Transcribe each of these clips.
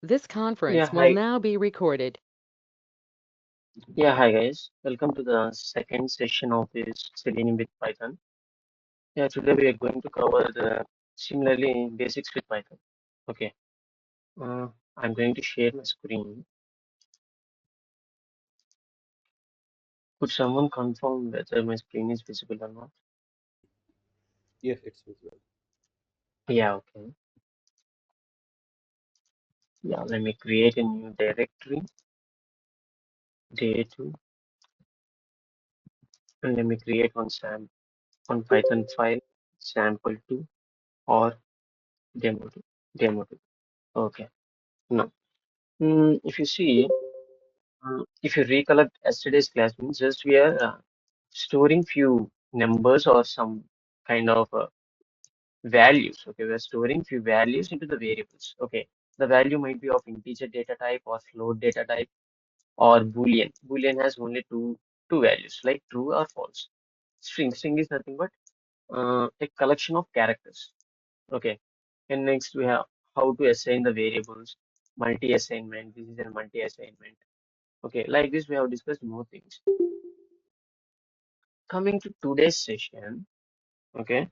This Yeah, conference hi. will now be recorded. Yeah, hi guys. Welcome to the second session of this Selenium with Python. Yeah, today we are going to cover the similarly basics with Python. Okay. Uh, I'm going to share my screen. Could someone confirm whether my screen is visible or not? Yes, it's visible. Yeah, okay. Yeah, let me create a new directory, Day2, and let me create one Python file, sample2 or demo2. Demo2. Okay. Now, if you see. If you recollect yesterday's class, means just we are storing few numbers or some kind of values. Okay, we are storing few values into the variables. Okay, the value might be of integer data type or float data type or boolean. Boolean has only two values like true or false. String is nothing but a collection of characters. Okay, and next we have how to assign the variables, multi-assignment. This is a multi-assignment. Okay, like this we have discussed more things. Coming to today's session, okay,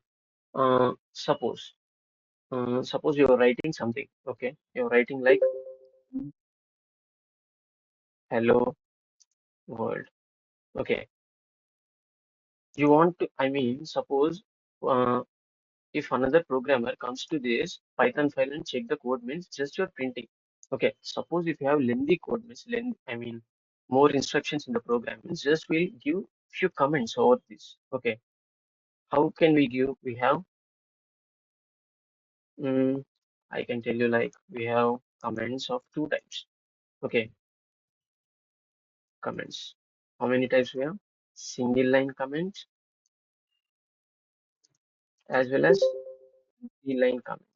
suppose you're writing something, okay, you're writing like hello world, okay, you want to, suppose uh, if another programmer comes to this Python file and check the code means just you're printing, okay, suppose if you have lengthy code means more instructions in the program means just we'll give few comments over this, okay, how can we give, we have Mm, I can tell you like we have comments of two types. Okay, comments. How many types we have? Single line comments as well as line comment.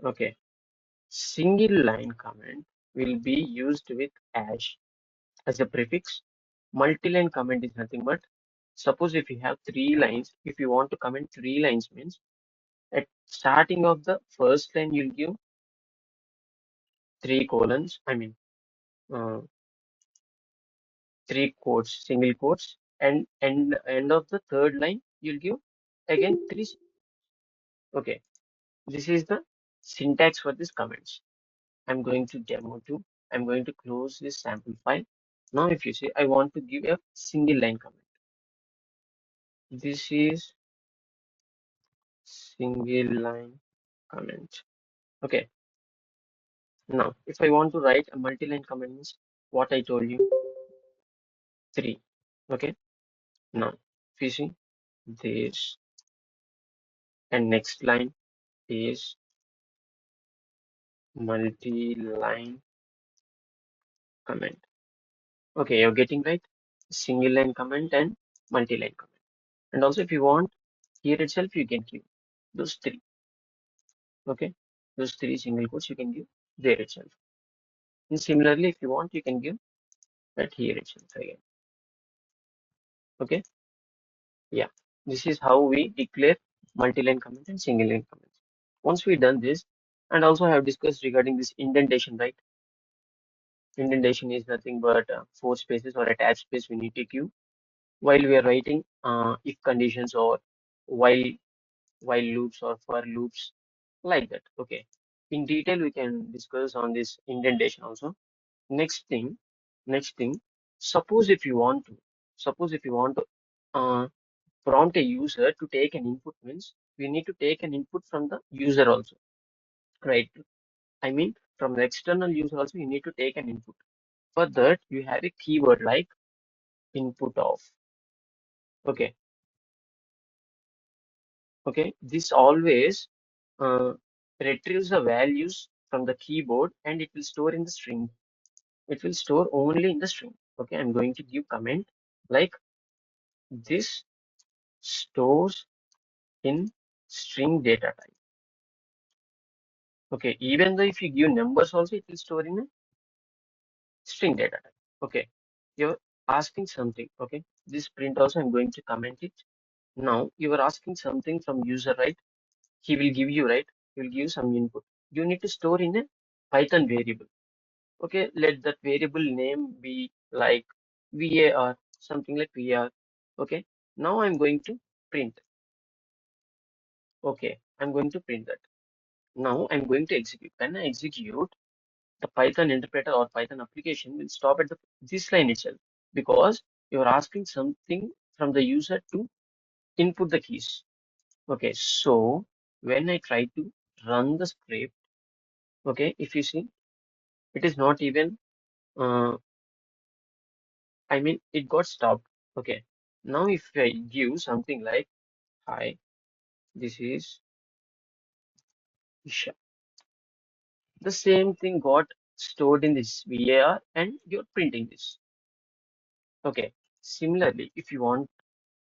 Okay, single line comment will be used with hash as a prefix. Multi-line comment is nothing but suppose if you have three lines, if you want to comment three lines means at starting of the first line you'll give three colons. Uh, three quotes, single quotes, and end of the third line, you'll give again three. Okay, this is the syntax for these comments. I'm going to demo two. I'm going to close this sample file. Now, if you say I want to give a single line comment, this is single line comment. Okay, now if I want to write a multi-line comment, means what I told you, three. Okay, now if you see this and next line is multi-line comment. Okay, you're getting right. Single line comment and multi-line comment. And also if you want here itself, you can give those three. Okay, those three single quotes you can give there itself. And similarly, if you want, you can give that here itself again. Okay, yeah. This is how we declare multi-line comment and single line comment. Once we done this, and also I have discussed regarding this indentation, right? Indentation is nothing but four spaces or attached space we need to give while we are writing if conditions or while loops or for loops like that. Okay, in detail we can discuss on this indentation also. Next thing next thing suppose if you want to uh, prompt a user to take an input means we need to take an input from the user also, right? From the external user also you need to take an input. For that you have a keyword like input of. Okay, okay, this always uh, retrieves the values from the keyboard and it will store in the string. It will store only in the string. Okay, I'm going to give comment like this stores in string data type. Okay, even though if you give numbers also, it will store in a string data type. Okay, you're asking something. Okay, this print also I'm going to comment it. Now you are asking something from user, right? He will give you, right? He will give some input. You need to store in a Python variable. Okay, let that variable name be like var, something like var. Okay, now I'm going to print. Okay, I'm going to print that. Now I'm going to execute. When I execute, the Python interpreter or Python application will stop at this line itself because you're asking something from the user to input the keys. Okay, so when I try to run the script, okay, if you see, it is not even, I mean, it got stopped. Okay, now if I give something like, hi, this is Isha, the same thing got stored in this var and you're printing this. Okay, similarly, if you want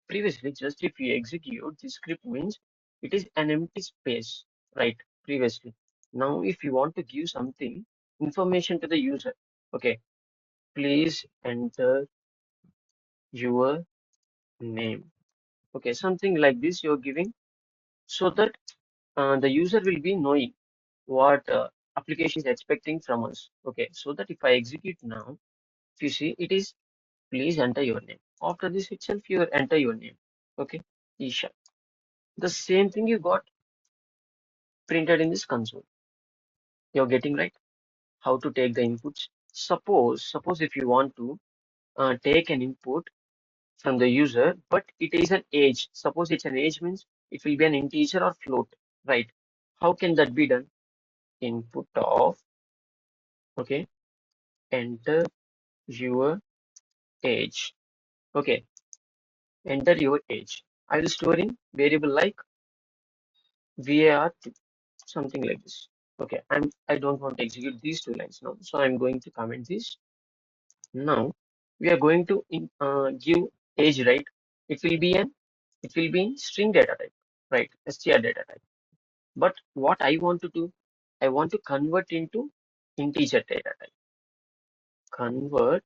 previously, just if you execute this script means it is an empty space, right? Previously. Now, if you want to give something information to the user, okay, please enter your name. Okay, something like this you're giving so that the user will be knowing what application is expecting from us. Okay, so that if I execute now, if you see, it is please enter your name. After this itself, you enter your name. Okay, Isha. The same thing you got printed in this console. You're getting right how to take the inputs. Suppose if you want to take an input from the user, but it is an age. Suppose it's an age means it will be an integer or float, right? How can that be done? Input of, okay, enter your age. Okay, enter your age. I will store in variable like var something like this. Okay, I don't want to execute these two lines now, so I'm going to comment this. Now we are going to give age, right? It will be an it will be in string data type, right? str data type. But what I want to do, I want to convert into integer data type. Convert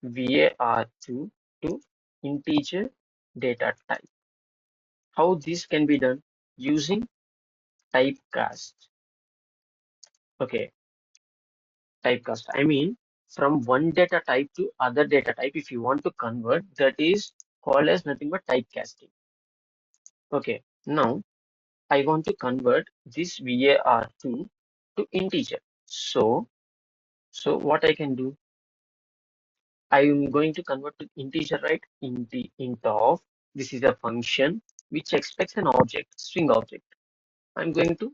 var2 to integer data type. How this can be done? Using typecast. Okay, typecast. I mean, from one data type to other data type, if you want to convert, that is called as nothing but typecasting. Okay, now I want to convert this var2 to integer. So what I can do, I am going to convert to integer, right? Int of, this is a function which expects an object, string object. I'm going to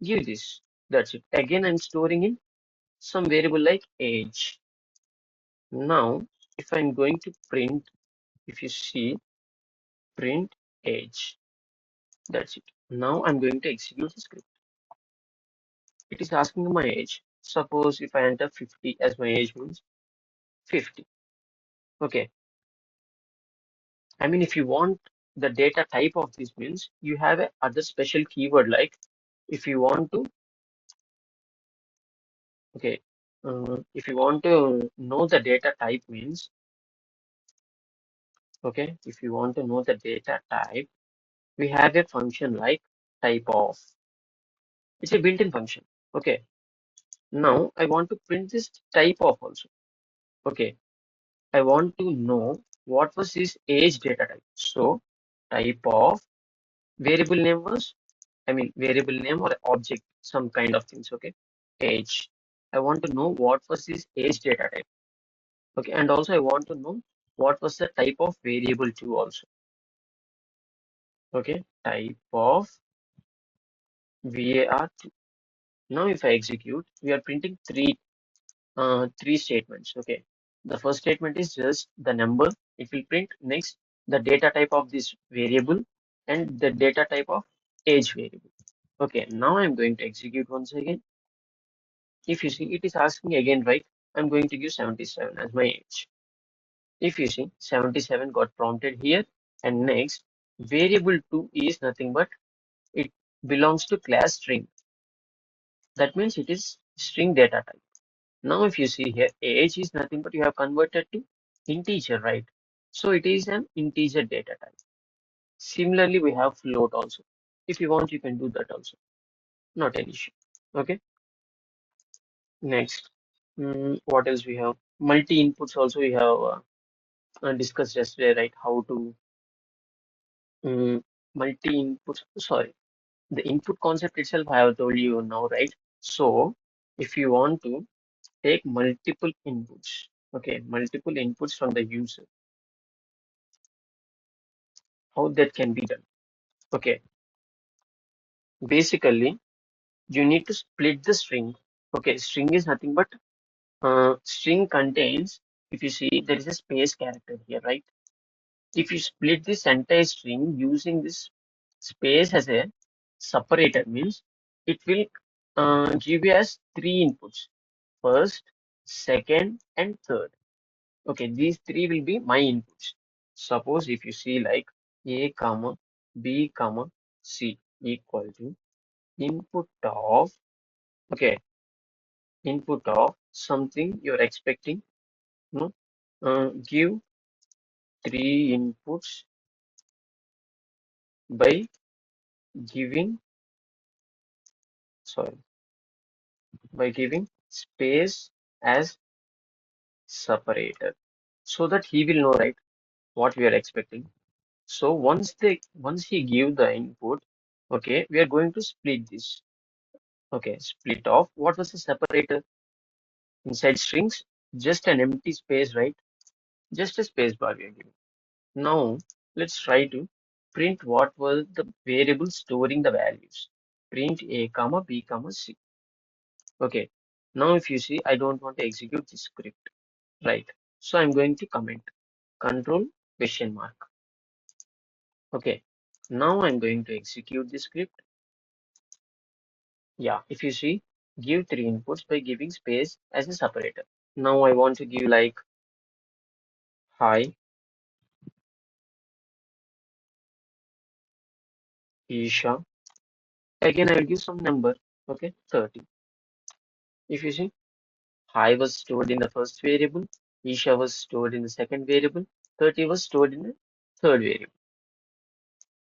give this. That's it. Again, I'm storing in some variable like age. Now, if I'm going to print, if you see, print age. That's it. Now I'm going to execute the script. It is asking my age. Suppose if I enter 50 as my age means 50. Okay. I mean, if you want the data type of this means you have a other special keyword like if you want to, okay, if you want to know the data type means, okay, if you want to know the data type, we have a function like type of. It's a built-in function. Okay. Now I want to print this type of also. Okay. I want to know what was this age data type. So type of variable name was, I mean variable name or object, some kind of things. Okay. Age. I want to know what was this age data type. Okay. And also I want to know what was the type of variable too also. Okay. Type of var2. Now if I execute, we are printing three statements. Okay. The first statement is just the number. It will print next the data type of this variable and the data type of age variable. Okay. Now I'm going to execute once again. If you see, it is asking again, right? I'm going to give 77 as my age. If you see, 77 got prompted here. And next, variable 2 is nothing but it belongs to class string. That means it is string data type. Now, if you see here, age is nothing but you have converted to integer, right? So it is an integer data type. Similarly, we have float also. If you want, you can do that also. Not an issue. Okay. Next, what else we have? Multi inputs also we have discussed yesterday, right? How to multi inputs. Sorry, the input concept itself I have told you now, right? So if you want to take multiple inputs, okay, multiple inputs from the user, how that can be done? Okay, basically you need to split the string. Okay, string is nothing but string contains, if you see, there is a space character here, right? If you split this entire string using this space as a separator, means it will give you as three inputs: first, second, and third. Okay, these three will be my inputs. Suppose if you see like A comma B comma C equal to input of, okay, input of something you're expecting, no, give three inputs by giving, sorry, by giving space as separator, so that he will know, right, what we are expecting. So once he give the input, okay, we are going to split this. Okay, split off. What was the separator inside strings? Just an empty space, right? Just a space bar we are giving. Now let's try to print what was the variable storing the values. Print A comma B comma C. Okay. Now if you see, I don't want to execute this script, right? So I'm going to comment control question mark. Okay. Now I'm going to execute the script. Yeah, if you see, give three inputs by giving space as a separator. Now I want to give like hi, Isha. Again, I will give some number. Okay, 30. If you see, hi was stored in the first variable, Isha was stored in the second variable, 30 was stored in the third variable.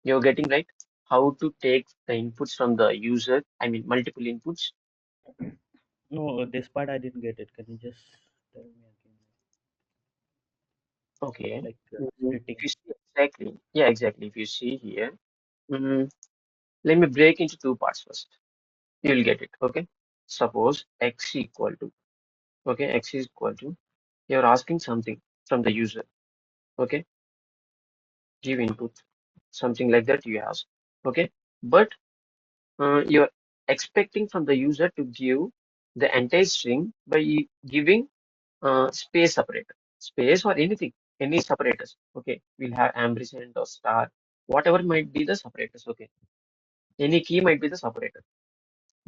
You're getting right how to take the inputs from the user, I mean multiple inputs. No, this part I didn't get it. Can you just tell me again? Okay. Like If splitting. you see exactly, yeah, exactly. If you see here, mm, let me break into two parts first. You will get it. Okay. Suppose x equal to, okay, x is equal to, you're asking something from the user. Okay. Give input, something like that you ask. Okay. But you're expecting from the user to give the entire string by giving space separator, space or anything, any separators. Okay. We'll have ampersand or star, whatever might be the separators. Okay. Any key might be the separator.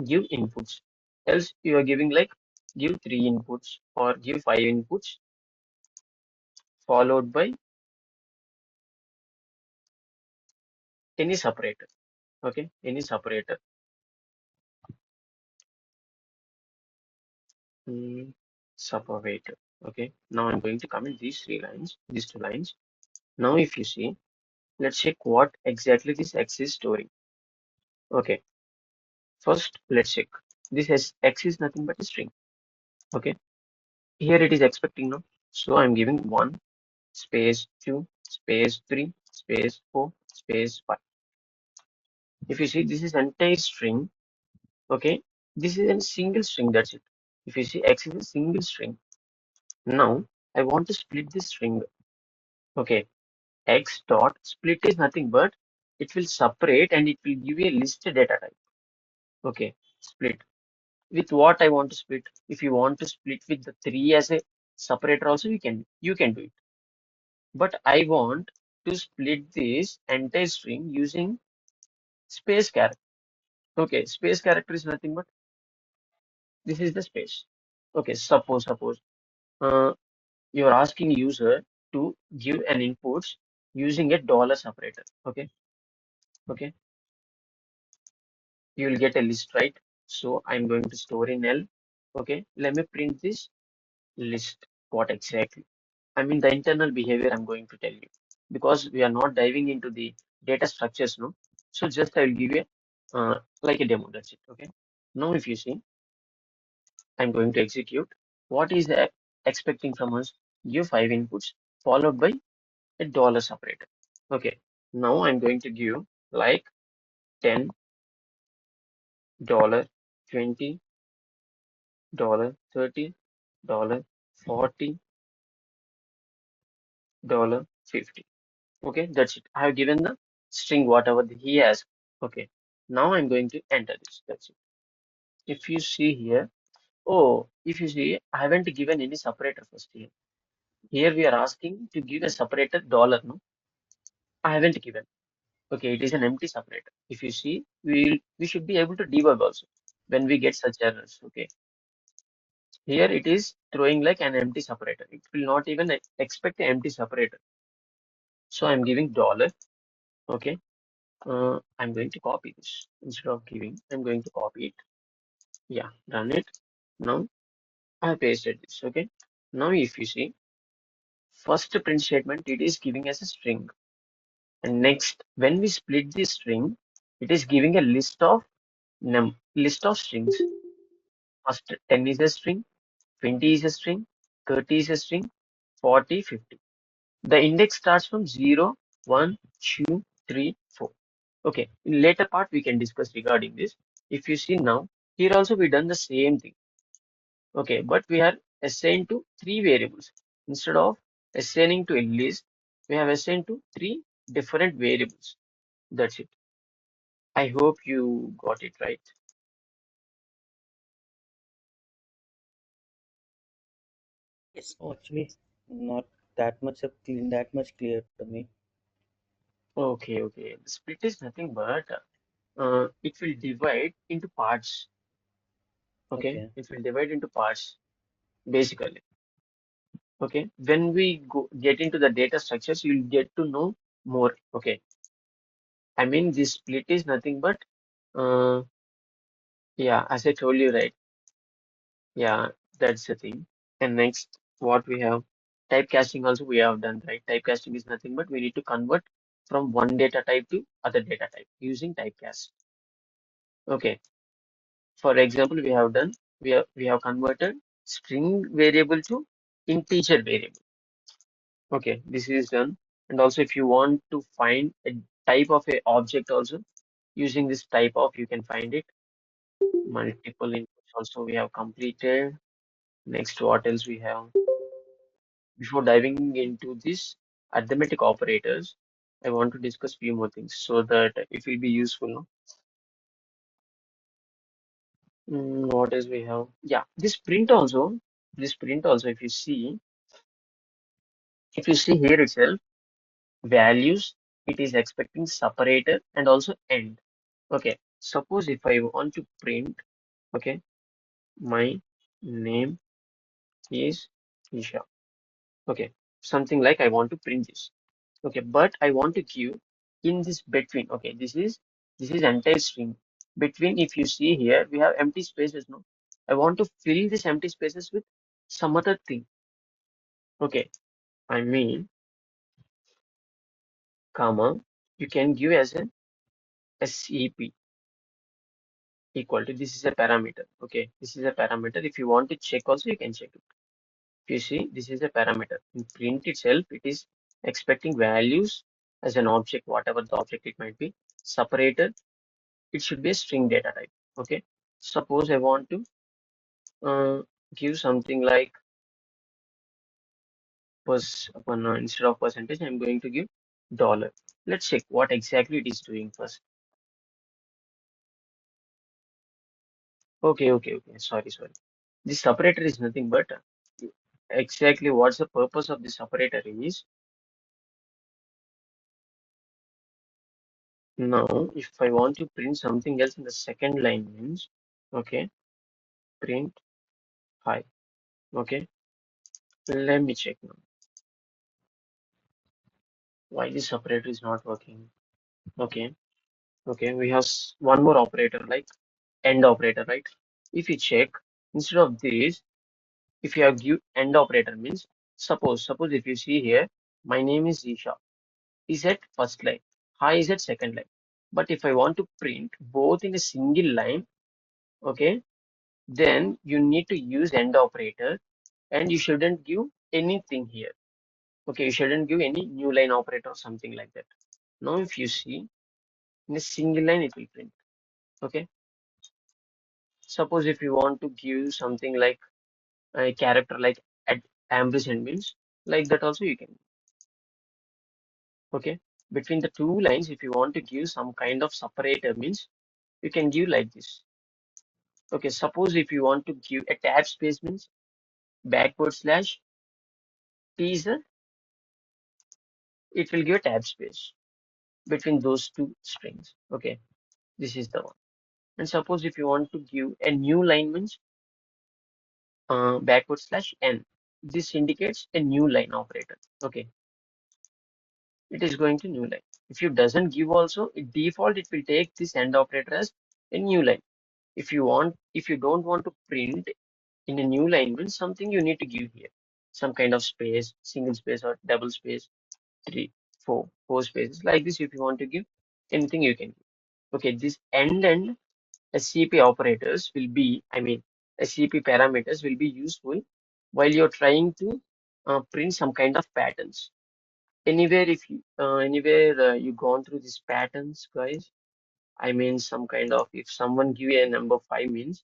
Give inputs. Else you are giving like give three inputs or give five inputs followed by any separator. Okay, any separator. Mm, separator. Okay, now I'm going to comment these three lines, these two lines. Now if you see, let's check what exactly this X is storing. Okay, first let's check. This is X is nothing but a string. Okay, here it is expecting now. So I'm giving 1 space 2 space 3 space 4 space 5. If you see, this is entire string. Okay, this is a single string. That's it. If you see, X is a single string. Now I want to split this string. Okay, X dot split is nothing but it will separate and it will give you a list data type. Okay, split with what I want to split. If you want to split with the three as a separator, also you can do it. But I want to split this entire string using space character. Okay, space character is nothing but this is the space. Okay, suppose uh, you're asking user to give an input using a dollar separator. Okay, okay, you will get a list, right? So I'm going to store in L. Okay, let me print this list. What exactly? I mean the internal behavior I'm going to tell you because we are not diving into the data structures, no. So just I will give you like a demo. That's it. Okay. Now if you see, I'm going to execute. What is the expecting from us? Give 5 inputs followed by a dollar separator. Okay. Now I'm going to give like $10, $20, $30, $40, $50. Okay, that's it. I have given the string whatever he has. Okay. Now I'm going to enter this. That's it. If you see here, oh, if you see, I haven't given any separator first here. Here we are asking to give a separator dollar. No, I haven't given. Okay, it is an empty separator. If you see, we should be able to debug also when we get such errors. Okay, here it is throwing like an empty separator. It will not even expect an empty separator. So I'm giving dollar. Okay, I'm going to copy this instead of giving. I'm going to copy it. Yeah, done it. Now I have pasted this. Okay. Now if you see, first print statement, it is giving us a string. And next, when we split this string, it is giving a list of strings. First 10 is a string, 20 is a string, 30 is a string, 40, 50. The index starts from 0, 1, 2, 3, 4. Okay, in later part we can discuss regarding this. If you see now, here also we done the same thing. Okay, but we are assigned to three variables. Instead of assigning to a list, we have assigned to three different variables. That's it. I hope you got it right. Yes. Oh, actually, not that much clear to me. Okay, okay. The split is nothing but it will divide into parts. Okay, Okay. it will divide into parts basically. Okay, when we get into the data structures, you'll get to know more. Okay, I mean this split is nothing but yeah, as I told you, right? Yeah, that's the thing. And next, what we have, typecasting also we have done, right? Typecasting is nothing but we need to convert from one data type to other data type using typecast. Okay. For example, we have converted string variable to integer variable. Okay, this is done. And also, if you want to find a type of a object also using this type of, you can find it. Multiple inputs also we have completed. Next, what else we have? Before diving into this arithmetic operators, I want to discuss few more things so that it will be useful. No? What else we have? Yeah, this print also, if you see here itself, values, it is expecting separator and also end. Okay, suppose if I want to print, okay, my name is Isha. Okay, something like I want to print this. Okay, but I want to give in this between. Okay, this is entire string. Between, if you see here, we have empty spaces. No, I want to fill these empty spaces with some other thing. Okay, I mean, comma, you can give as an SEP equal to this is a parameter. Okay, this is a parameter. If you want to check also, you can check it. If you see, this is a parameter. In print itself, it is expecting values as an object, whatever the object it might be. Separated, it should be a string data type. Okay. Suppose I want to give something like instead of percentage, I'm going to give dollar. Let's check what exactly it is doing first. Okay, okay, okay. Sorry, sorry. This separator is nothing but exactly what's the purpose of this operator is. Now, if I want to print something else in the second line means, okay, print hi. Okay, let me check now. Why this operator is not working? Okay, okay, we have one more operator like end operator, right? If you check, instead of this, if you have give end operator means, suppose if you see here, my name is Isha, is at first line, hi is at second line. But if I want to print both in a single line, okay, then you need to use end operator and you shouldn't give anything here. Okay, you shouldn't give any new line operator or something like that. Now, if you see in a single line, it will print. Okay, suppose if you want to give something like a character like at ampersand means like that also you can. Okay, between the two lines, if you want to give some kind of separator means you can give like this. Okay, suppose if you want to give a tab space means backward slash teaser, it will give a tab space between those two strings. Okay, this is the one. And suppose if you want to give a new line means backward slash n, this indicates a new line operator. Okay, it is going to new line. If you doesn't give also, default it will take this end operator as a new line. If you don't want to print in a new line means something you need to give here, some kind of space, single space or double space, three, four spaces like this. If you want to give anything, you can give. Okay, this end and SCP operators will be, I mean, SCP parameters will be useful while you're trying to print some kind of patterns. Anywhere you gone through these patterns, guys. I mean, some kind of if someone give a number 5 means,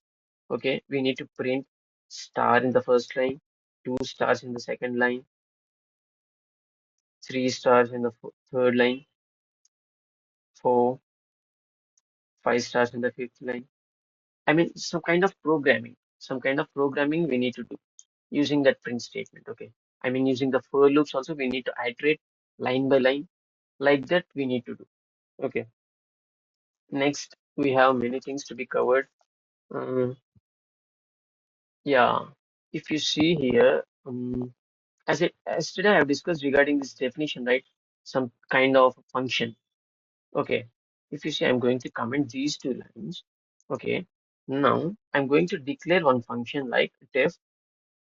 okay, we need to print star in the first line, 2 stars in the second line, 3 stars in the third line, 4, 5 stars in the fifth line. I mean, some kind of programming we need to do using that print statement. Okay. I mean, using the for loops also, we need to iterate line by line. Like that, we need to do. Okay. Next, we have many things to be covered. Um, yeah. If you see here, as today I have discussed regarding this definition, right? Some kind of function. Okay. If you see, I'm going to comment these two lines. Okay. Now, I'm going to declare one function like def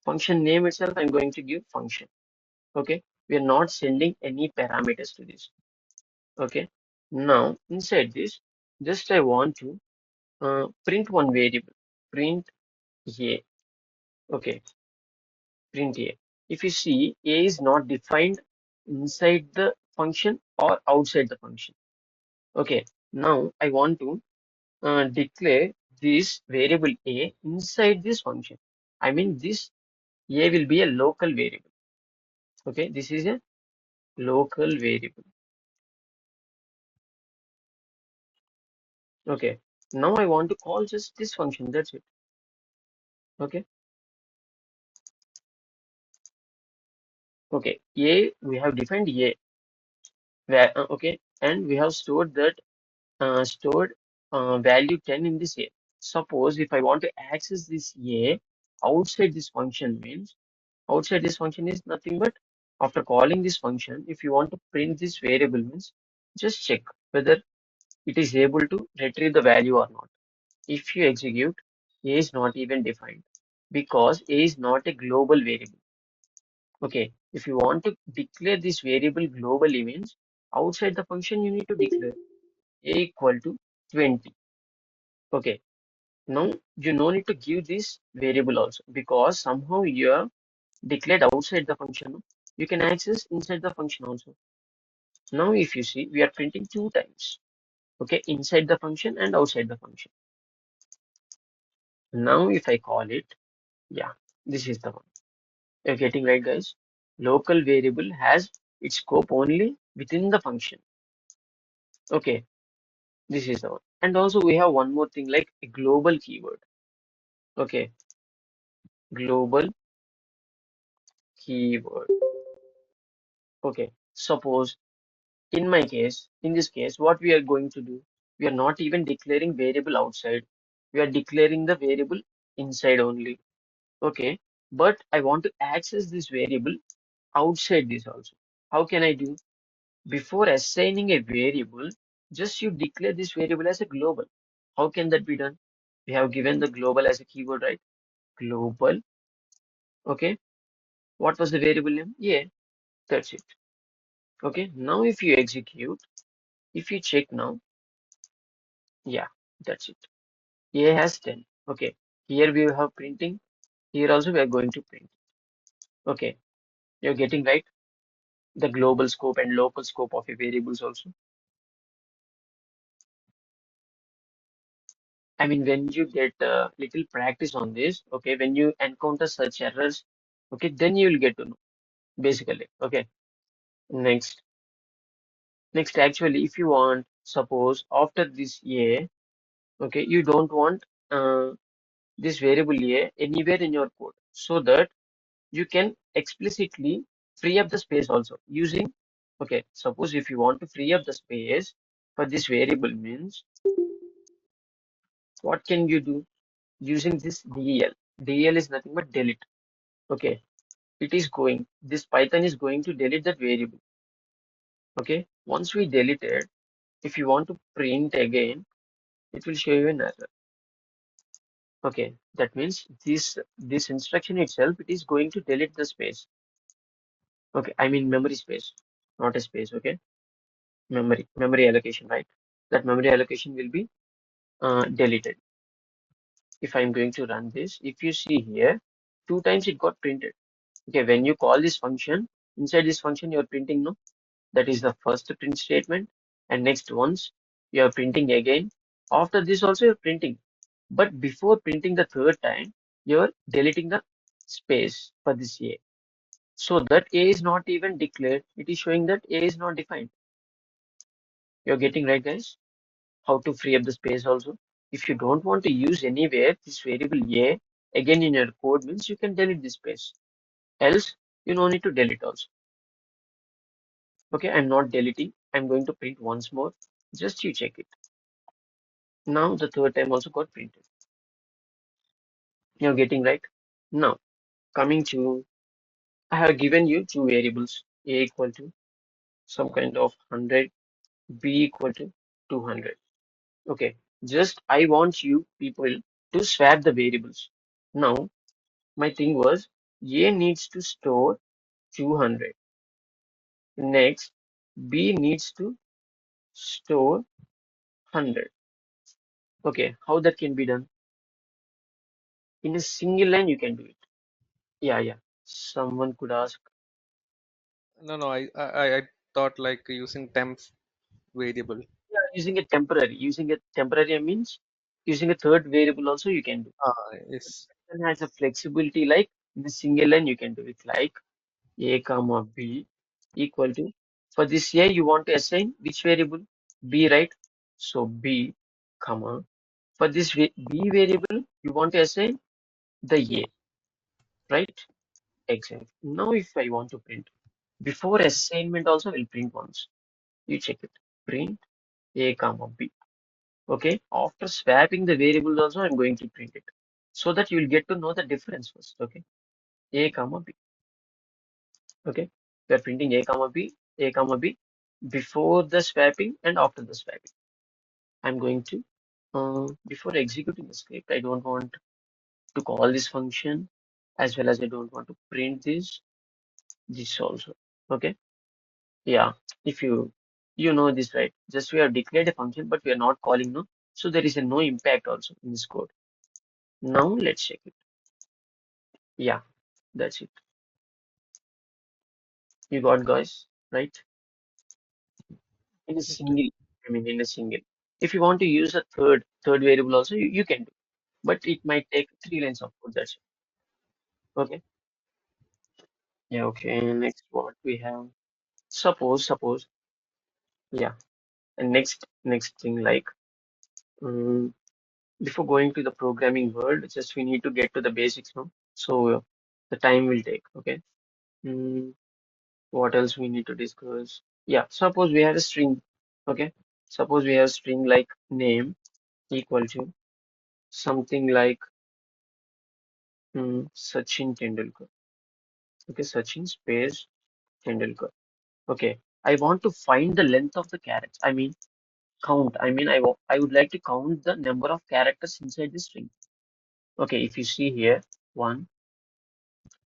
function name itself. I'm going to give function. Okay. We are not sending any parameters to this. Okay. Now, inside this, just I want to print one variable. Print a. Okay. Print a. If you see, a is not defined inside the function or outside the function. Okay. Now, I want to declare this variable a inside this function. I mean, this a will be a local variable. Okay. This is a local variable. Okay. Now I want to call just this function. That's it. Okay. Okay. A, we have defined a, where, okay. And we have stored that, stored value 10 in this a. Suppose if I want to access this a outside this function means, outside this function is nothing but after calling this function, if you want to print this variable means, just check whether it is able to retrieve the value or not. If you execute, a is not even defined because a is not a global variable. Okay, if you want to declare this variable globally means outside the function you need to declare a equal to 20. Okay, now you no need to give this variable also because somehow you are declared outside the function. You can access inside the function also. Now if you see, we are printing two times. Okay, inside the function and outside the function. Now if I call it, yeah, this is the one. You're getting right, guys. Local variable has its scope only within the function. Okay, this is the one. And also we have one more thing like a global keyword. Okay, global keyword. Okay, suppose in this case, what we are going to do, we are not even declaring variable outside. We are declaring the variable inside only. Okay, but I want to access this variable outside this also. How can I do? Before assigning a variable, just you declare this variable as a global. How can that be done? We have given the global as a keyword, right? Global. Okay. What was the variable name? Yeah, that's it. Okay. Now if you execute, if you check now, yeah, that's it. A has 10. Okay. Here we have printing. Here also we are going to print. Okay, you're getting right. The global scope and local scope of your variables also. I mean, when you get a little practice on this, okay, when you encounter such errors, okay, then you will get to know basically. Okay, next, actually, if you want, suppose after this A, okay, you don't want this variable A anywhere in your code, so that you can explicitly free up the space also using, okay, suppose if you want to free up the space for this variable means, what can you do? Using this del. Del is nothing but delete. Okay, this Python is going to delete that variable. Okay, once we delete it, if you want to print again, it will show you an error. Okay, that means this instruction itself, it is going to delete the space. Okay, I mean memory space, not a space. Okay, memory allocation, right? That memory allocation will be deleted. If I'm going to run this, if you see here, 2 times it got printed. Okay, when you call this function, inside this function you're printing, no? That is the first print statement. And next once you are printing again. After this also you're printing. But before printing the third time, you're deleting the space for this A. So that A is not even declared. It is showing that A is not defined. You're getting right, guys? How to free up the space also. If you don't want to use anywhere this variable A again in your code means you can delete this space. Else you no need to delete also. Okay, I'm not deleting. I'm going to print once more. Just you check it. Now the third time also got printed. You're getting right. Now coming to, I have given you two variables, A equal to some kind of 100, B equal to 200. Okay, just I want you people to swap the variables. Now my thing was A needs to store 200. Next, B needs to store 100. Okay, how that can be done? In a single line, you can do it. Yeah, yeah. Someone could ask, No, no, I thought like using temp variable. yeah, using a temporary means using a third variable also you can do. Yes. Python has a flexibility like in a single line you can do it like A comma B equal to, for this A you want to assign which variable? B, right? So B comma, for this B variable you want to assign the A, right? Exactly. Now if I want to print, before assignment also will print once. You check it. Print A comma B. Okay. After swapping the variables also, I'm going to print it so that you'll get to know the difference first. Okay. A comma B. Okay. We are printing A comma B before the swapping and after the swapping. I'm going to, before executing the script, I don't want to call this function as well as I don't want to print this also. Okay. Yeah, if you know this, right? Just we have declared a function, but we are not calling, no. So there is a no impact also in this code. Now let's check it. Yeah, that's it. You got, guys, right? In a It, single, I mean in a single. If you want to use a third variable also, you can do, but it might take 3 lines of code. That's it. Okay. Yeah. Okay. Next, what we have? Suppose. Yeah. And next thing like. um, Before going to the programming world, just we need to get to the basics, no? So the time will take, okay? Mm, what else we need to discuss? Yeah, suppose we have a string, okay? Suppose we have a string like name equal to something like Sachin Tendulkar, okay? Sachin space Tendulkar, okay? I want to find the length of the characters. I mean count. I mean I would like to count the number of characters inside the string. Okay, if you see here, one,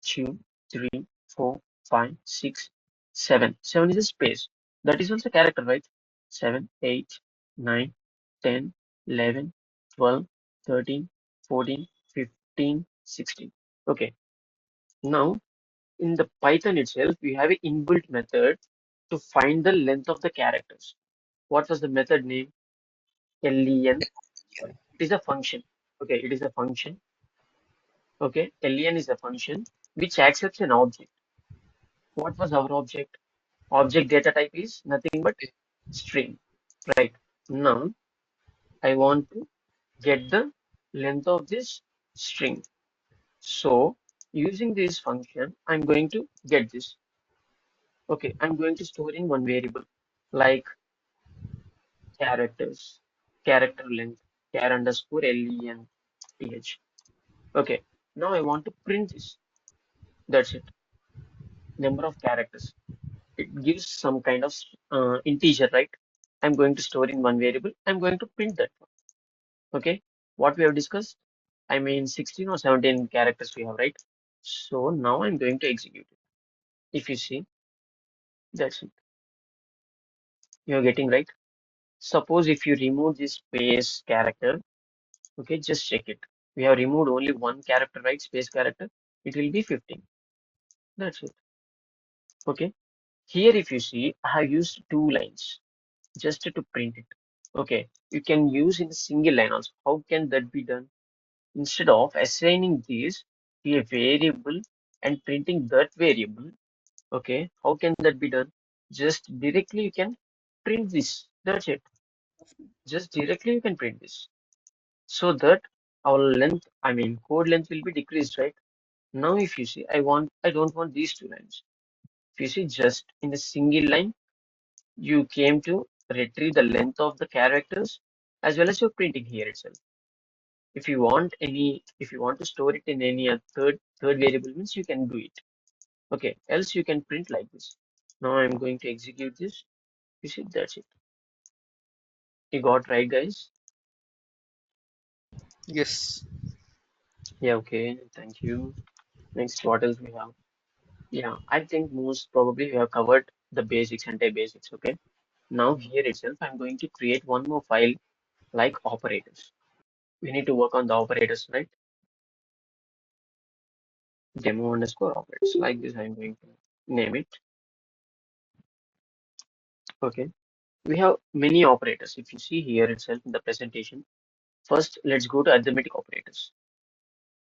two, three, four, five, six, seven. Seven is a space. That is also character, right? 7, 8, 9, 10, 11, 12, 13, 14, 15. 15, 16. Okay. Now in the Python itself, we have an inbuilt method to find the length of the characters. What was the method name? len. Sorry, it is a function. Okay, it is a function. Okay, len is a function which accepts an object. What was our object? Object data type is nothing but string, right? Now I want to get the length of this string. So using this function, I'm going to get this. Okay, I'm going to store in one variable like characters, character length, char underscore len th. Okay, now I want to print this. That's it. Number of characters. It gives some kind of integer, right? I'm going to store in one variable. I'm going to print that one. Okay, what we have discussed, I mean 16 or 17 characters we have, right? So now I'm going to execute it. If you see, that's it. You're getting right. Suppose if you remove this space character, okay, just check it. We have removed only one character, right? Space character. It will be 15. That's it. Okay. Here, if you see, I have used two lines just to print it. Okay. You can use in a single line also. How can that be done? Instead of assigning this to a variable and printing that variable, okay, how can that be done? Just directly you can print this. That's it. Just directly you can print this. So that our length, I mean code length will be decreased, right? Now if you see, I don't want these two lines. If you see just in a single line, you came to retrieve the length of the characters as well as your printing here itself. If you want to store it in any third variable means you can do it. Okay, else you can print like this. Now I'm going to execute this. You see, that's it. You got right, guys? Yes. Yeah, okay, thank you. Next, what else we have? Yeah, I think most probably we have covered the basics, entire basics, okay? Now here itself, I'm going to create one more file like operators. We need to work on the operators, right? Demo underscore operators. Like this, I'm going to name it. Okay. We have many operators. If you see here itself in the presentation, first let's go to arithmetic operators.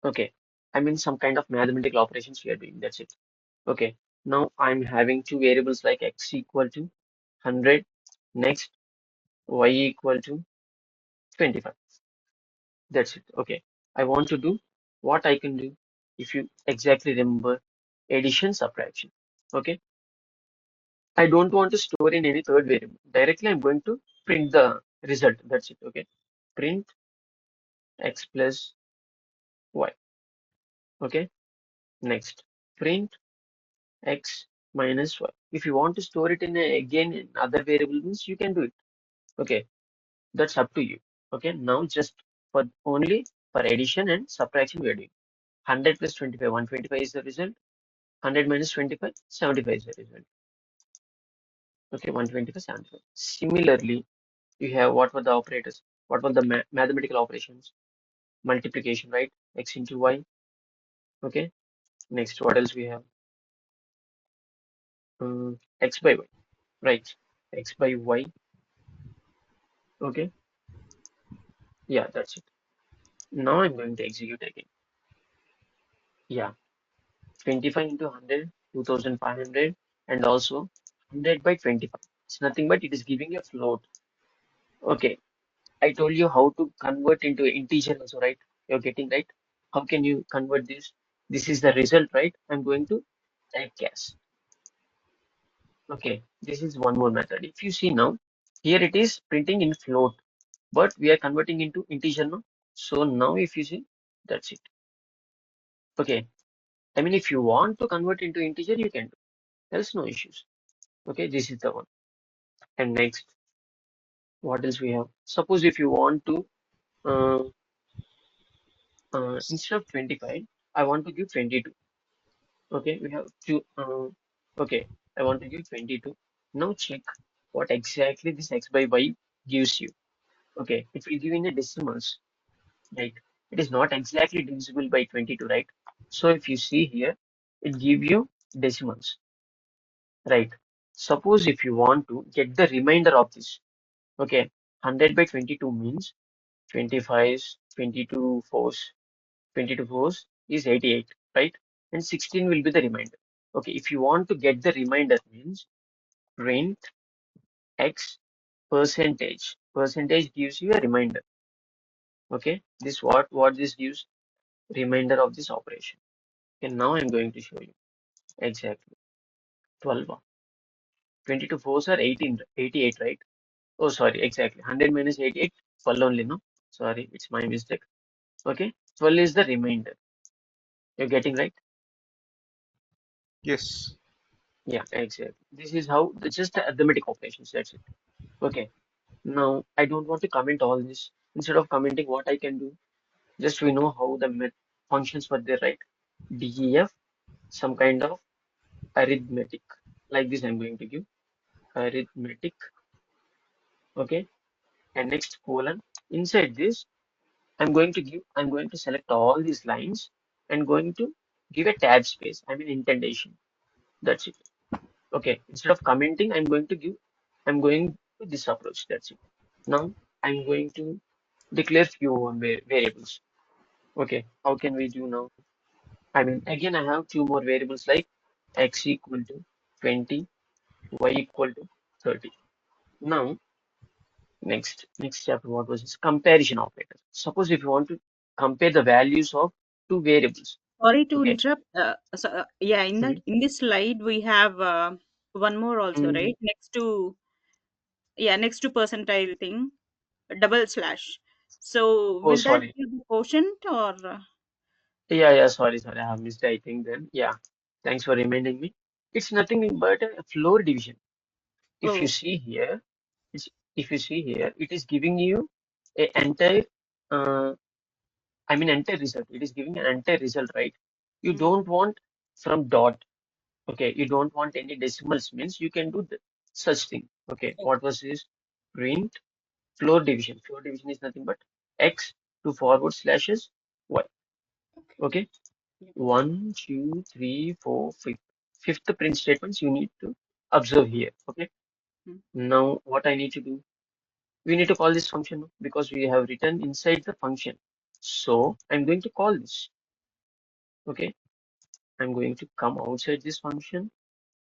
Okay. I mean some kind of mathematical operations we are doing. That's it. Okay. Now I'm having two variables like x equal to 100. Next, y equal to 25. That's it. Okay. I want to do what I can do if you exactly remember addition, subtraction. Okay. I don't want to store in any third variable. Directly I'm going to print the result. That's it. Okay. Print x plus y. Okay. Next, print x minus y. If you want to store it in again in other variable means you can do it. Okay. That's up to you. Okay. Now just for only for addition and subtraction we are doing. 100 plus 25, 125 is the result. 100 minus 25, 75 is the result. Okay, 125, 75. Similarly, you have what were the operators? What were the mathematical operations? Multiplication, right? X into y. Okay. Next, what else we have? X by y, right? X by y. Okay. Yeah, that's it. Now I'm going to execute again. Yeah, 25 into 100, 2500, and also 100 by 25. It's nothing but it is giving a float. Okay. I told you how to convert into integer also, right? You're getting right. How can you convert this? This is the result, right? I'm going to typecast. Okay, this is one more method. If you see now, here it is printing in float, but we are converting into integer now. So now if you see, that's it. Okay, I mean if you want to convert into integer, you can do. Else no issues. Okay, this is the one. And next, what else we have? Suppose if you want to uh, instead of 25, I want to give 22. Okay, we have to, okay, I want to give 22. Now check what exactly this x by y gives you. Okay, it will give in a decimals, right? it is not exactly divisible by 22, right? So if you see here, it give you decimals, right? Suppose if you want to get the remainder of this, okay, 100 by 22 means 25, 22 fours, 22 fours is 88, right? And 16 will be the remainder. Okay, if you want to get the remainder means print x percentage. Percentage gives you a remainder. Okay, this what this gives remainder of this operation. And now I'm going to show you exactly 12. 22 fours are 18, 88, right? Oh, sorry, exactly. 100 minus 88, 12 only, no? Sorry, it's my mistake. Okay, 12 is the remainder. You're getting right? Yes. Yeah, exactly. This is how, just the arithmetic operations, that's it. Okay, now I don't want to comment all this. Instead of commenting what I can do, just we know how the functions were there, right? DEF, some kind of arithmetic. Like this, I'm going to give arithmetic, okay? And next colon. Inside this, I'm going to select all these lines and going to give a tab space. I mean indentation. That's it. Okay. Instead of commenting, I'm going to this approach. That's it. Now I'm going to declare few variables. Okay. How can we do now? I mean, again, I have two more variables like x equal to 20, y equal to 30. Now, next chapter, what was this? Comparison operator. Suppose if you want to compare the values of two variables. Sorry to Okay. interrupt. Yeah, in that Mhm. in this slide we have one more also, Mm, right? Next to percentile thing, double slash. So oh, will that sorry. be the quotient or Yeah, sorry. I have missed, I think then. Yeah. Thanks for reminding me. It's nothing but a floor division. If you oh, see here, it's, if you see here, it is giving you a entire, uh, I mean, entire result. It is giving an entire result, right? You mm, don't want from dot. Okay. You don't want any decimals means you can do such thing. Okay. okay, What was this? Print floor division. Floor division is nothing but x to forward slashes y. okay, Okay. yeah, 1, 2, 3, 4, 5. Fifth print statements you need to observe here. Okay. mm, Now what I need to do? We need to call this function because we have written inside the function. So I'm going to call this. Okay. I'm going to come outside this function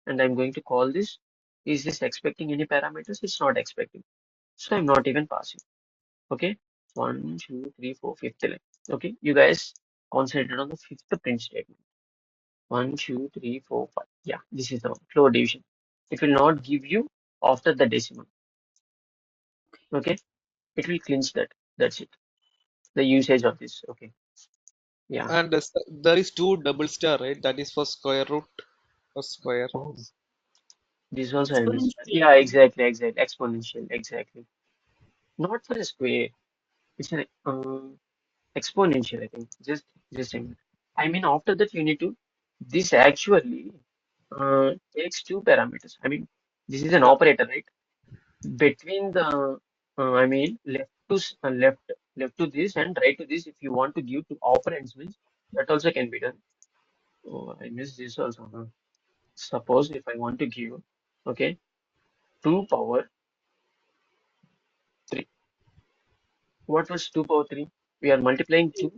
and I'm going to call this. Is this expecting any parameters? It's not expecting. So I'm not even passing. Okay. 1, 2, 3, 4, fifth line. Okay. You guys concentrate on the fifth print statement. 1, 2, 3, 4, 5. Yeah, this is the floor division. It will not give you after the decimal. Okay, it will clinch that. That's it. The usage of this. Okay. Yeah. And there is two double star, right? That is for square root or square. Oh, this also I missed. exponential. Yeah, exactly. Exponential. Exactly. Not for a square. It's an exponential. I think. Just a minute. I mean, after that you need to. This actually takes two parameters. I mean, this is an Yeah. operator, right? Between the I mean left to this and right to this if you want to give to operands means that also can be done. Oh, I missed this also. Huh? Suppose if I want to give okay 2 power 3. What was 2 power 3? We are multiplying 2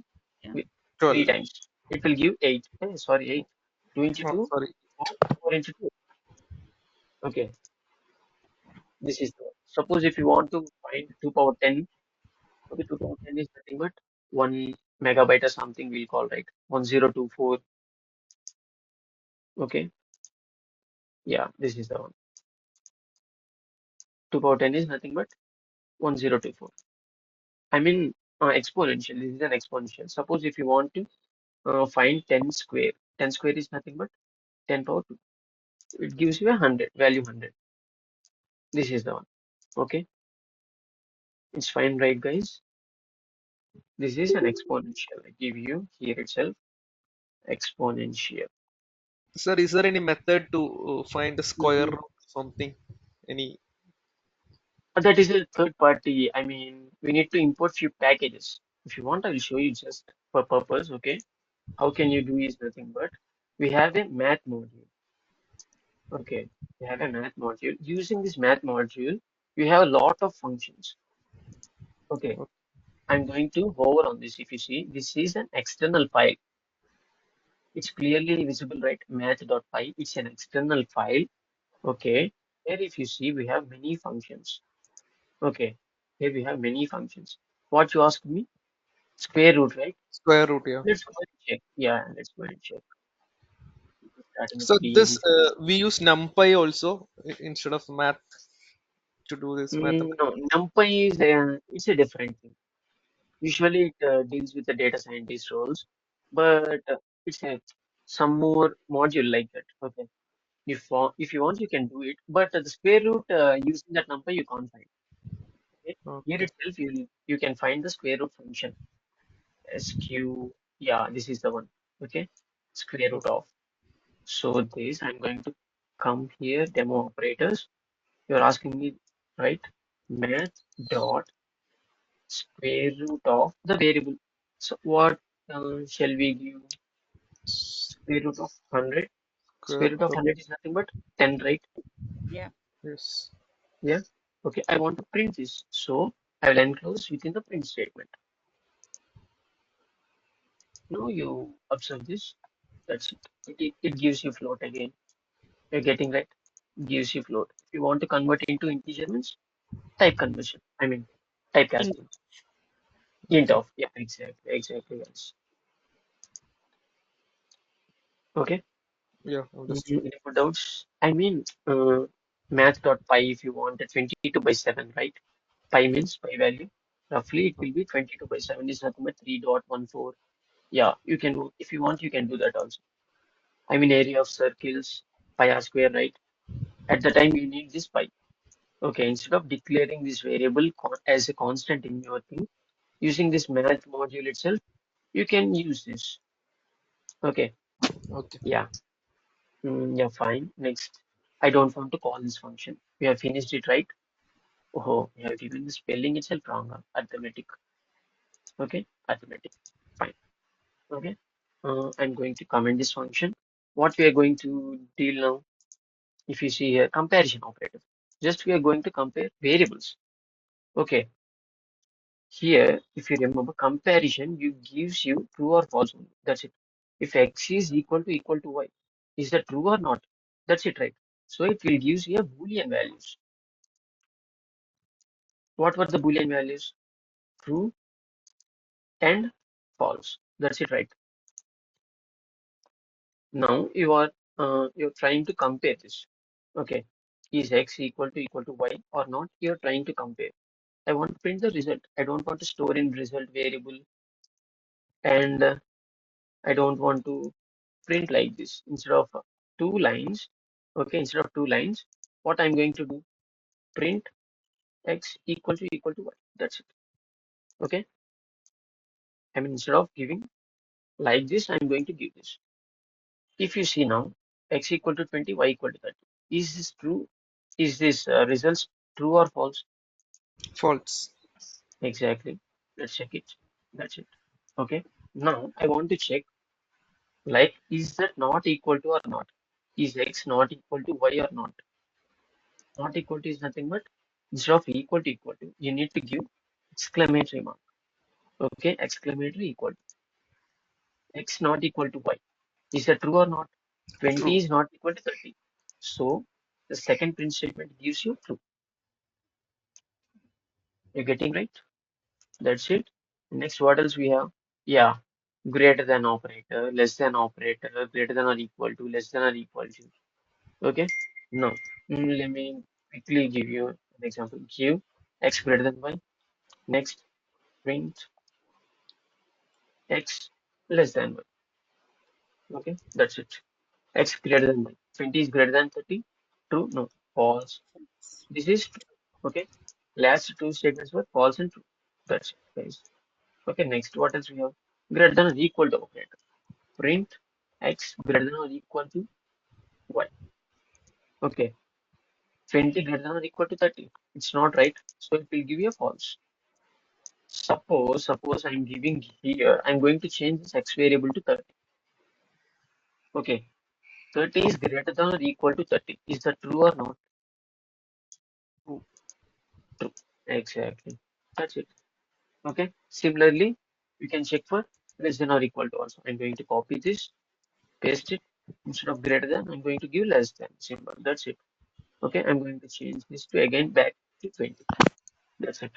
Yeah, with 3 12. times. It will give 8. Sorry, 8. 2 into Oh, 2, sorry. 4, 4 into 2. Okay, this is the one. Suppose if you want to find 2 power 10. Okay, 2010 is nothing but 1 megabyte or something we'll call, right? 1024. Okay, yeah, this is the one. 2 power 10 is nothing but 1024. I mean, exponential. This is an exponential. Suppose if you want to find 10 square, 10 square is nothing but 10 power 2. It gives you a 100, value 100. This is the one. Okay, it's fine, right, guys? This is an exponential. I give you here itself exponential. Sir, is there any method to find the square Mhm. root of something? Any? That is a third party. I mean, we need to import few packages. If you want, I will show you just for purpose. Okay, how can you do is nothing but we have a math module. Okay, we have a math module. Using this math module, you have a lot of functions. Okay, I'm going to hover on this. If you see, this is an external file. It's clearly visible, right? Math.py. It's an external file. Okay, here if you see, we have many functions. Okay, here we have many functions. What you asked me? Square root, right? Square root, yeah. Let's go and check. Yeah, let's go and check. Starting with So this 3. we use NumPy also instead of math to do this math. No, NumPy is it's a different thing. Usually it deals with the data scientist roles, but it's a some more module like that. Okay, if you want, you can do it. But the square root using that number you can't find. Okay? Here Okay. itself you can find the square root function. SQ. Yeah, this is the one. Okay, square root Okay. of. So this I'm going to come here demo operators. You're asking me, right? Math dot square root of the variable. So what shall we give? Square root of 100. Square Square root of root. 100 is nothing but 10, right? Yeah. Yes. Yeah. Okay, I want to print this. So I will enclose within the print statement. Now you observe this. That's it. It gives you float again. You're getting right. Gives you float. If you want to convert into integer means type conversion. I mean In typecasting. Int Okay. of. Yeah, exactly. Yes. Okay. Yeah, understood. Any more doubts? I mean, math.py if you want a 22 by 7, right? Pi means pi value. Roughly, it will be 22 by 7 is nothing but 3.14. Yeah, you can do, if you want, you can do that also. I mean, area of circles, pi r square, right? At the time, you need this pi. Okay, instead of declaring this variable as a constant in your thing, using this math module itself, you can use this. Okay, Okay. yeah. Yeah, fine. Next, I don't want to call this function. We have finished it, right? Oh, we have given the spelling itself wrong. Arithmetic. Okay, arithmetic. Fine. Okay. I'm going to comment this function. What we are going to deal now, if you see here, comparison operator. Just we are going to compare variables. Okay. Here, if you remember, comparison you gives you true or false only. That's it. If x is equal to y, is that true or not? That's it, right? So it will gives you a Boolean values. What were the Boolean values? True and false. That's it, right? Now you're trying to compare this. Okay, is x equal to y or not? You're trying to compare. I want to print the result. I don't want to store in result variable, and I don't want to print like this. Instead of two lines, okay, instead of two lines, what I'm going to do? Print x equal to y. That's it. Okay. I mean, instead of giving like this, I'm going to give this. If you see now, x equal to 20, y equal to 30. Is this true? Is this results true or false? False. Exactly. Let's check it. That's it. Okay. Now I want to check like is that not equal to or not? Is x not equal to y or not? Not equal to is nothing but instead of equal to, you need to give exclamatory mark. Okay, exclamatory equal to x not equal to y. Is that true or not? 20 True. is not equal to 30. So the second print statement gives you true. You're getting right? That's it. Next, what else we have? Yeah, greater than operator, less than operator, greater than or equal to, less than or equal to. Okay. Now, let me quickly give you an example. Give x greater than y. Next, print x less than y. Okay, that's it. X greater than y. 20 is greater than 30. True? No. False. This is true. Okay. Last two statements were false and true. That's it, guys. Okay. Next, what else we have? Greater than or equal to operator. Print x greater than or equal to y. Okay. 20 greater than or equal to 30. It's not right. So it will give you a false. Suppose I'm giving here, I'm going to change this x variable to 30. Okay, 30 is greater than or equal to 30. Is that true or not? True. True. Exactly. That's it. Okay. Similarly, we can check for less than or equal to also. I'm going to copy this, paste it. Instead of greater than, I'm going to give less than symbol. That's it. Okay. I'm going to change this to again back to 20. That's it.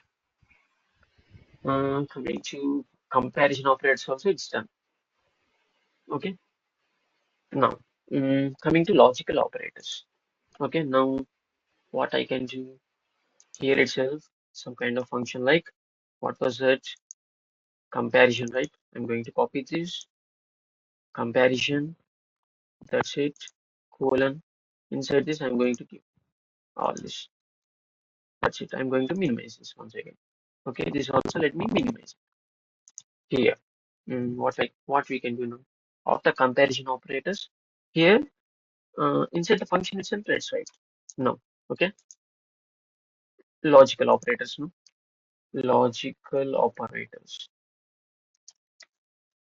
Coming to comparison operators also, it's done. Okay. Now, coming to logical operators. Okay. Now, what I can do here itself, some kind of function like what was that? Comparison, right? I'm going to copy this comparison. That's it. Colon. Inside this, I'm going to give all this. That's it. I'm going to minimize this once again. Okay. This also let me minimize it here. What we can do now? After comparison operators, here inside the function itself, let's write. No. Okay. Logical operators. No. Logical operators.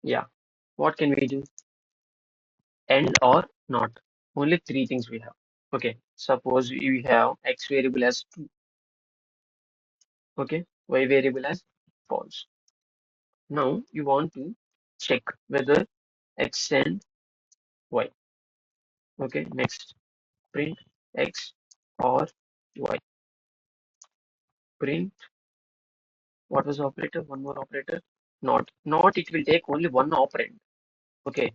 Yeah. What can we do? And or not. Only three things we have. Okay. Suppose we have x variable as 2. Okay. Y variable as false. Now you want to check whether x and y. Okay. Next. Print x or y. Print. What was the operator? One more operator. Not. Not. It will take only one operand. Okay.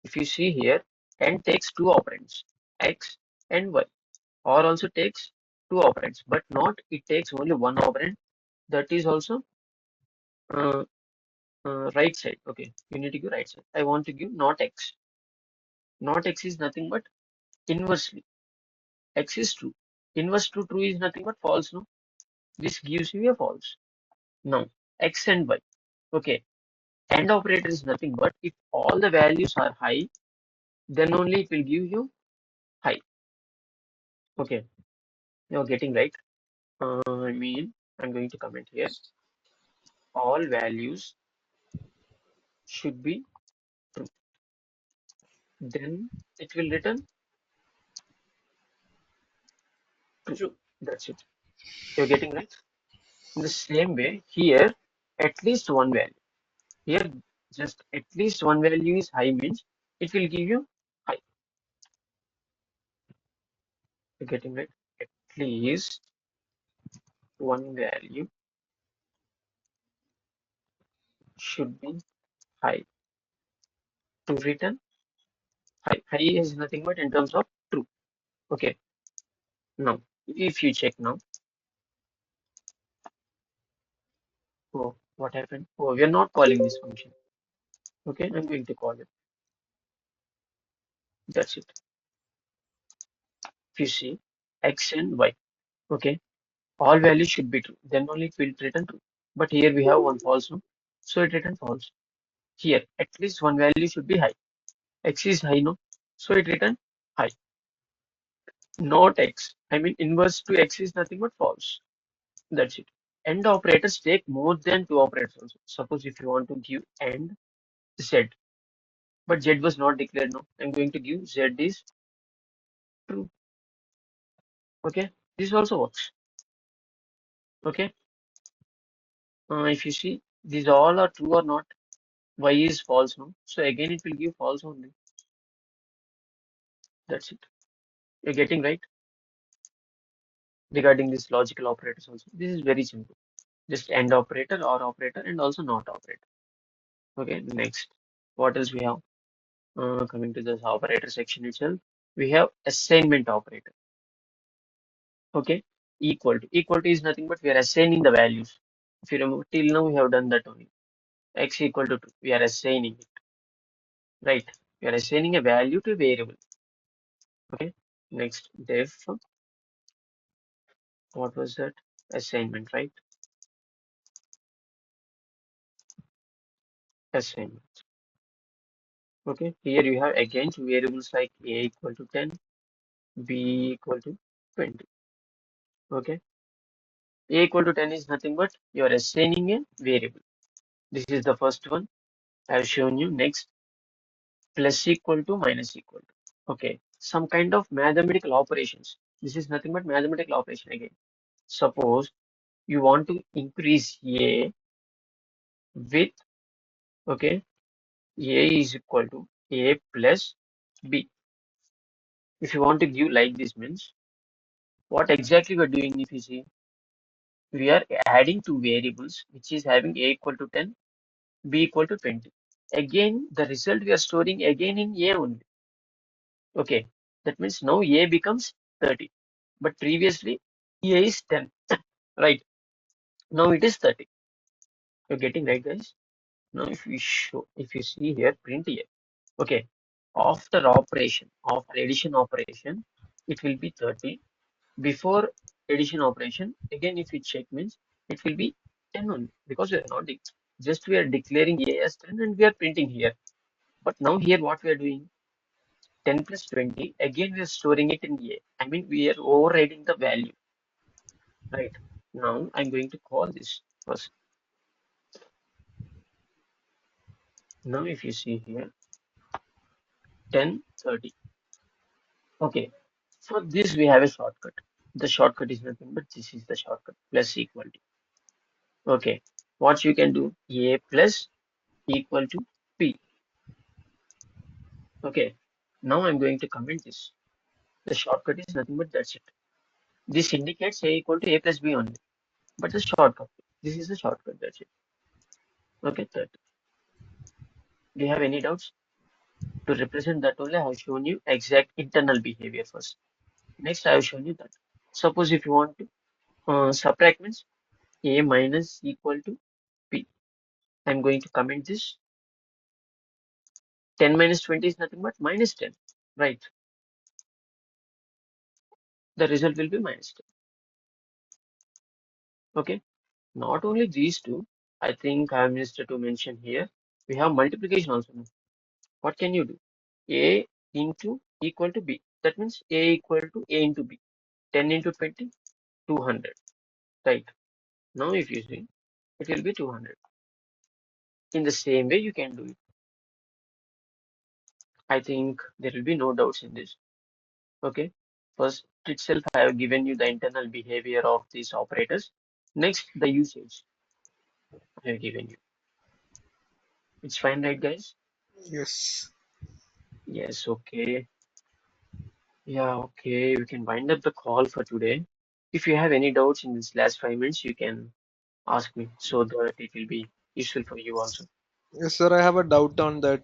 If you see here, and takes two operands, x and y. Or also takes two operands, but not. It takes only one operand. That is also uh, right side. Okay, you need to give right side. I want to give not x. Not x is nothing but inversely. X is true. Inverse to true is nothing but false. No, this gives you a false. Now x and y. Okay, AND operator is nothing but if all the values are high, then only it will give you high. Okay, you're getting right. I mean, I'm going to comment here. All values should be true. Then it will return true. True. That's it. You're getting right. In the same way, here at least one value. Here just at least one value is high means it will give you high. You're getting right. At least one value should be high to return high. High is nothing but in terms of true. Okay. Now, if you check now, oh, what happened? Oh, we are not calling this function. Okay, I'm going to call it. That's it. If you see x and y, okay, all values should be true. Then only it will return true. But here we have one false, no? So it returns false. Here, at least one value should be high. X is high, no? So it returns high. Not x. I mean, inverse to x is nothing but false. That's it. AND operators take more than two operators also. Suppose if you want to give AND Z, but Z was not declared, no? I'm going to give Z is true. Okay, this also works. Okay, if you see these all are true or not, y is false, no? So again it will give false only. That's it. You're getting right regarding this logical operators also. This is very simple. Just AND operator or operator and also not operator. Okay, next. What else we have? Coming to this operator section itself, we have assignment operator. Okay, equal to is nothing but we are assigning the values. If you remember, till now we have done that only. X equal to 2, we are assigning it, right? We are assigning a value to a variable. Okay, next def, what was that? Assignment, right? Assignment. Okay, here you have again two variables like a equal to 10, b equal to 20. Okay, A equal to 10 is nothing but you are assigning a variable. This is the first one I have shown you. Next, plus equal to minus equal to. Okay, some kind of mathematical operations. This is nothing but mathematical operation again. Suppose you want to increase A with, okay, A is equal to A plus B. If you want to give like this means, what exactly we're doing if you see, we are adding two variables which is having A equal to 10, B equal to 20. Again, the result we are storing again in A only. Okay, that means now A becomes 30, but previously A is 10, right? Now it is 30. You're getting right, guys? Now if you see here, print here. Okay, after addition operation, it will be 30. Before addition operation, again if you check means it will be 10 only because we are not just we are declaring A as 10 and we are printing here. But now here what we are doing, 10 plus 20, again we are storing it in A. I mean we are overriding the value, right? Now I'm going to call this first. Now if you see here, 10, 30. Okay, for this we have a shortcut. The shortcut is nothing but this is the shortcut, plus equal to. Okay, what you can do, A plus equal to P. Okay, now I'm going to comment this. The shortcut is nothing but that's it. This indicates A equal to A plus B only, but the shortcut. This is the shortcut, that's it. Okay, that. Do you have any doubts? To represent that only, I have shown you exact internal behavior first. Next, I have shown you that. Suppose if you want to subtract means A minus equal to P. I'm going to comment this. 10 minus 20 is nothing but minus 10, right? The result will be minus 10. Okay, not only these two, I think I missed to mention here, we have multiplication also now. What can you do? A into equal to B. That means A equal to A into B. 10 into 20, 200, right? Now if you see, it will be 200. In the same way you can do it. I think there will be no doubts in this. Okay. First itself, I have given you the internal behavior of these operators. Next, the usage I have given you. It's fine, right, guys? Yes. Yes, okay. Yeah, okay. We can wind up the call for today. If you have any doubts in this last 5 minutes, you can ask me so that it will be useful for you also. Yes, sir. I have a doubt on that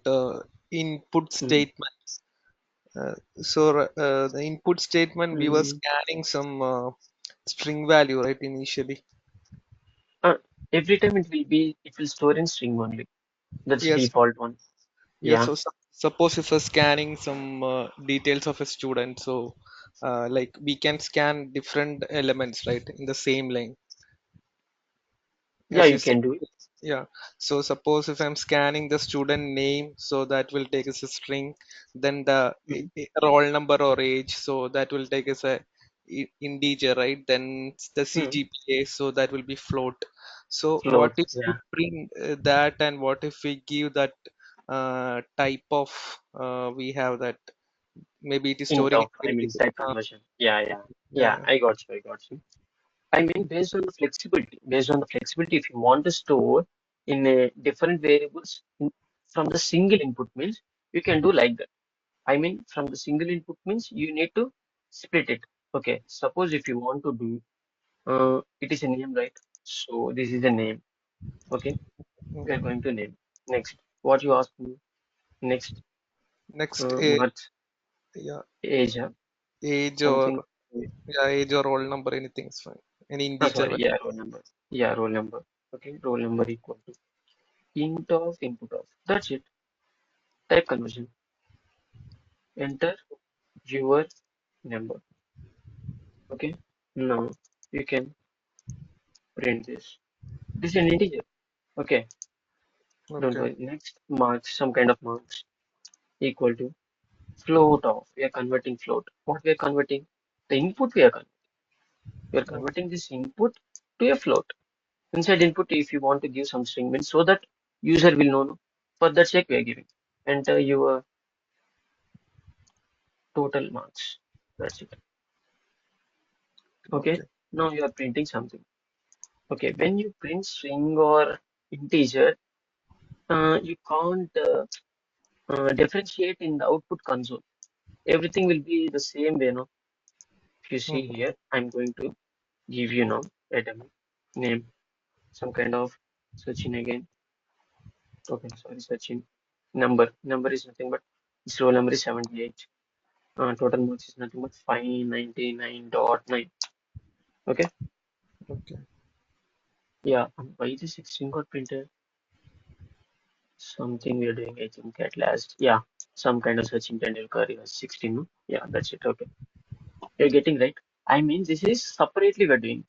input Mm. statement. The input statement we were Mm. scanning some string value, right? Initially. Uh, every time it will store in string only. That's Yes. default one. Yes. Yeah. So suppose if we're scanning some details of a student, so like we can scan different elements, right, in the same line, Yeah, as you you said. can do it. Yeah. So suppose if I'm scanning the student name, so that will take as a string, then the Mm. roll number or age, so that will take as a integer, right? Then the Mm. CGPA, so that will be float. So what Float. if we Yeah. print that, and what if we give that type of we have that maybe it is Int storing a of, I mean, variable. type conversion. Yeah, yeah. Yeah, Yeah. I got you. I got you. I mean, based on the flexibility, if you want to store in different variables from the single input means you can do like that. I mean, from the single input means you need to split it. Okay, suppose if you want to do, it is a name, right? So this is a name. Okay, we are Mm. going to name. Next, what you ask me? Next, Next, marks, yeah, age, age or something. yeah, age or roll number, anything is fine. Any integer Sorry, value. yeah, roll number. Yeah, roll number. Okay, roll number equal to int of input of. That's it. Type conversion. Enter your number. Okay. Now you can print this. This is an integer. Okay. Don't Okay. worry. Next, marks, some kind of marks equal to float of. We are converting float. What we are converting? The input we are converting. We are Okay. converting this input to a float. Inside input, if you want to give some string means so that user will know. For that sake, we are giving. Enter your total marks. That's it. Okay. Okay. Now you are printing something. Okay. When you print string or integer, you can't differentiate in the output console. Everything will be the same way. No? If you see Mhm. here, I'm going to give you now a dummy name, some kind of searching again. Okay, sorry, searching number. Number is nothing but its roll number is 78. Total marks is nothing but 599.9. Okay, Okay. yeah. Why this 16 got printed? Something we are doing, I think, at last. Yeah, some kind of searching Tendulkar is 16. No? Yeah, that's it. Okay, you're getting right. I mean, this is separately we're doing.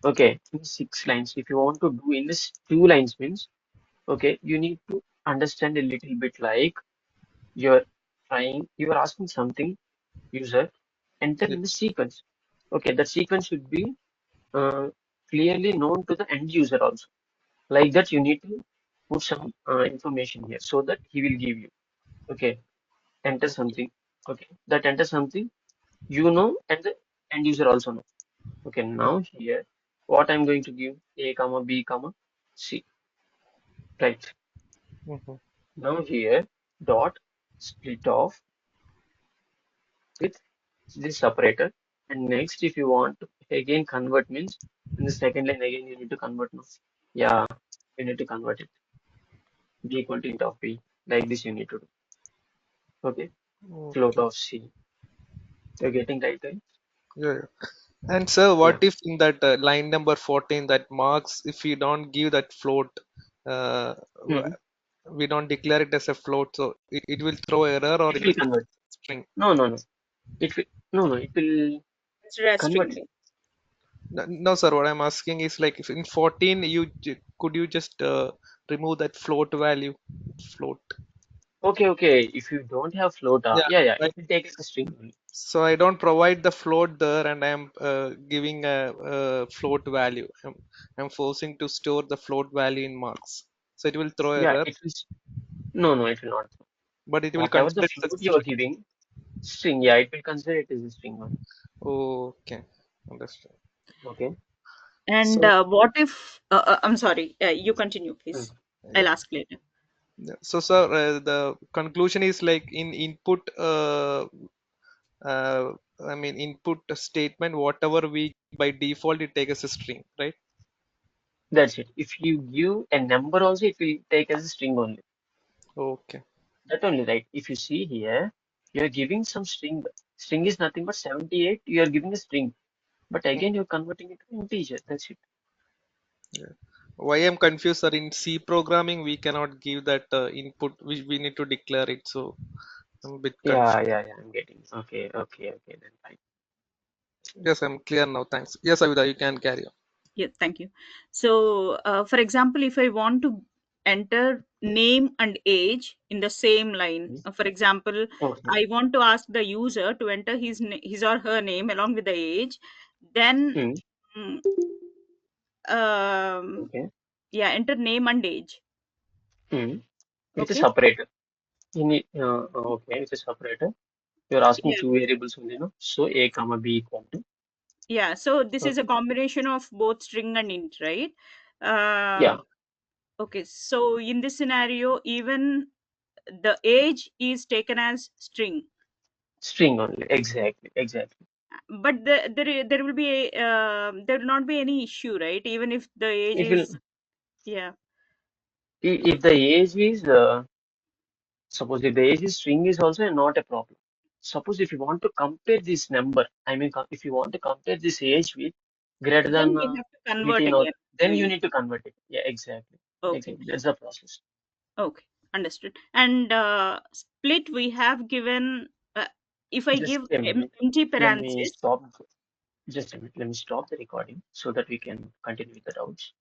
Okay, in 6 lines. If you want to do in this 2 lines means, okay, you need to understand a little bit like you're you're asking something user, enter Yeah. in the sequence. Okay, that sequence should be uh, clearly known to the end user also. Like that, you need to put some information here so that he will give you. Okay, enter Okay. something. Okay, that enter something you know, and the end user also know. Okay, now here, what I'm going to give A comma B comma C. Right. Mhm. Now here, dot split off with this separator. And next, if you want to again convert means in the second line again you need to convert now. Yeah, you need to convert it. B equal to int of B. Like this you need to do. Okay. Float Okay. of C. You're getting right, right? Yeah. Yeah. And sir, Yeah. what if in that line number 14 that marks, if we don't give that float, uh, w- Hmm. we don't declare it as a float, so it will throw error or It it will will convert. string. No, no, no. It will no, no. It will Consider as convert. string. No, sir, what I'm asking is like if in 14 could you just remove that float value? Float. Okay, okay. If you don't have float, Yeah. yeah, yeah. I, It will take as a string only. so I don't provide the float there, and I'm giving a float value. I'm forcing to store the float value in marks. So it will throw Yeah, error, it will. No, no, it will not. but it will Whatever the consider it as float a you are string. giving, string. Yeah, it will consider it as a string only. Okay, understand. Okay. And So what if, I'm sorry, you continue, Hmm. please. I'll yeah, ask later. yeah. So sir, the conclusion is like in input, uh, I mean input statement, whatever we by default it takes as a string, right? That's it. If you give a number also, it will take as a string only. Okay. That only, right? If you see here, you are giving some string. String is nothing but 78. You are giving a string. But Mm, again, you're converting it to integer. That's it. yeah. Why I'm confused, sir? In C programming, we cannot give that input. We need to declare it. So I'm a bit Yeah, confused. yeah, yeah. I'm getting. Okay, okay, okay. Then fine. Yes, I'm clear now. Thanks. Yes, Avida, you can carry on. Yeah, thank you. So, for example, if I want to enter name and age in the same line, Hmm. for example, Okay. I want to ask the user to enter his or her name along with the age, then Hmm. mm, um, Okay. yeah, enter name and age. Hmm. With a Okay. separator. You need. Okay. With a separator. You're asking Yeah. two variables only, no? So A comma B equal to. Yeah. So this is a Okay. combination of both string and int, right? Yeah. Okay. So in this scenario, even the age is taken as string, String only. Exactly. Exactly. but there will be there will not be any issue, right? Even if the age It will. is, yeah. If the age is suppose if the age is string is also not a problem. Suppose if you want to compare this number, I mean, if you want to compare this age with greater Then than we have to convert 18 or again to then you int. need to convert it. Yeah, exactly. Okay. Exactly. That's the process. Okay, understood. And split we have given, if I Just give a minute. empty Let me parenthesis. stop. Just a minute. Let me stop the recording so that we can continue with the doubts.